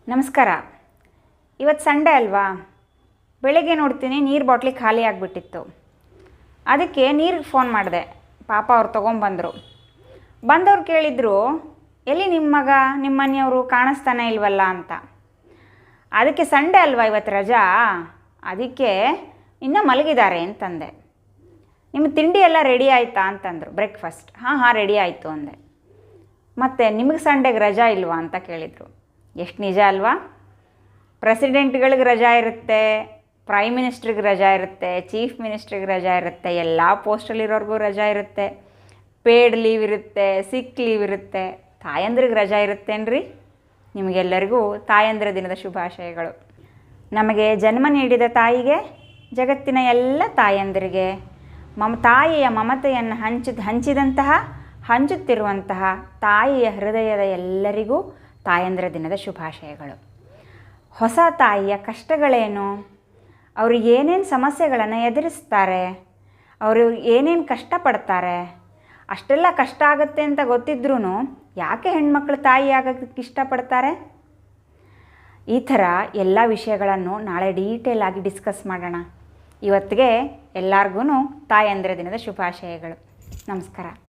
ನಮಸ್ಕಾರ. ಇವತ್ತು ಸಂಡೇ ಅಲ್ವಾ? ಬೆಳಗ್ಗೆ ನೋಡ್ತೀನಿ ನೀರು ಬಾಟ್ಲಿ ಖಾಲಿ ಆಗಿಬಿಟ್ಟಿತ್ತು. ಅದಕ್ಕೆ ನೀರಿಗೆ ಫೋನ್ ಮಾಡಿದೆ. ಪಾಪ ಅವ್ರು ತೊಗೊಂಬಂದರು. ಬಂದವ್ರು ಕೇಳಿದರು, ಎಲ್ಲಿ ನಿಮ್ಮ ಮಗ, ನಿಮ್ಮ ಮನೆಯವರು ಕಾಣಿಸ್ತಾನೆ ಇಲ್ವಲ್ಲ ಅಂತ. ಅದಕ್ಕೆ ಸಂಡೇ ಅಲ್ವಾ ಇವತ್ತು ರಜಾ, ಅದಕ್ಕೆ ಇನ್ನೂ ಮಲಗಿದ್ದಾರೆ ಅಂತಂದೆ. ನಿಮ್ಮ ತಿಂಡಿ ಎಲ್ಲ ರೆಡಿ ಆಯಿತಾ ಅಂತಂದರು, ಬ್ರೇಕ್ಫಾಸ್ಟ್. ಹಾಂ ರೆಡಿ ಆಯಿತು ಅಂದೆ. ಮತ್ತು ನಿಮಗೆ ಸಂಡೇಗೆ ರಜಾ ಇಲ್ವಾ ಅಂತ ಕೇಳಿದರು. ಎಷ್ಟು ನಿಜ ಅಲ್ವಾ? ಪ್ರೆಸಿಡೆಂಟ್ಗಳಿಗೆ ರಜಾ ಇರುತ್ತೆ, ಪ್ರೈಮ್ ಮಿನಿಸ್ಟ್ರಿಗೆ ರಜಾ ಇರುತ್ತೆ, ಚೀಫ್ ಮಿನಿಸ್ಟ್ರಿಗೆ ರಜಾ ಇರುತ್ತೆ, ಎಲ್ಲ ಪೋಸ್ಟಲ್ಲಿರೋರ್ಗೂ ರಜಾ ಇರುತ್ತೆ, ಪೇಡ್ ಲೀವ್ ಇರುತ್ತೆ, ಸಿಕ್ ಲೀವ್ ಇರುತ್ತೆ. ತಾಯಂದ್ರಿಗೆ ರಜಾ ಇರುತ್ತೇನ್ರಿ? ನಿಮಗೆಲ್ಲರಿಗೂ ತಾಯಂದಿರ ದಿನದ ಶುಭಾಶಯಗಳು. ನಮಗೆ ಜನ್ಮ ನೀಡಿದ ತಾಯಿಗೆ, ಜಗತ್ತಿನ ಎಲ್ಲ ತಾಯಂದಿರಿಗೆ, ತಾಯಿಯ ಮಮತೆಯನ್ನು ಹಂಚುತ್ತಿರುವಂತಹ ತಾಯಿಯ ಹೃದಯದ ಎಲ್ಲರಿಗೂ ತಾಯಂದಿರ ದಿನದ ಶುಭಾಶಯಗಳು. ಹೊಸ ತಾಯಿಯ ಕಷ್ಟಗಳೇನು, ಅವರು ಏನೇನು ಸಮಸ್ಯೆಗಳನ್ನು ಎದುರಿಸ್ತಾರೆ, ಅವರು ಏನೇನು ಕಷ್ಟಪಡ್ತಾರೆ, ಅಷ್ಟೆಲ್ಲ ಕಷ್ಟ ಆಗುತ್ತೆ ಅಂತ ಗೊತ್ತಿದ್ರೂ ಯಾಕೆ ಹೆಣ್ಮಕ್ಳು ತಾಯಿ ಆಗೋಕ್ಕೆ ಇಷ್ಟಪಡ್ತಾರೆ? ಈ ಥರ ಎಲ್ಲ ವಿಷಯಗಳನ್ನು ನಾಳೆ ಡೀಟೇಲ್ ಆಗಿ ಡಿಸ್ಕಸ್ ಮಾಡೋಣ. ಇವತ್ತಿಗೆ ಎಲ್ಲರಿಗೂ ತಾಯಂದಿರ ದಿನದ ಶುಭಾಶಯಗಳು. ನಮಸ್ಕಾರ.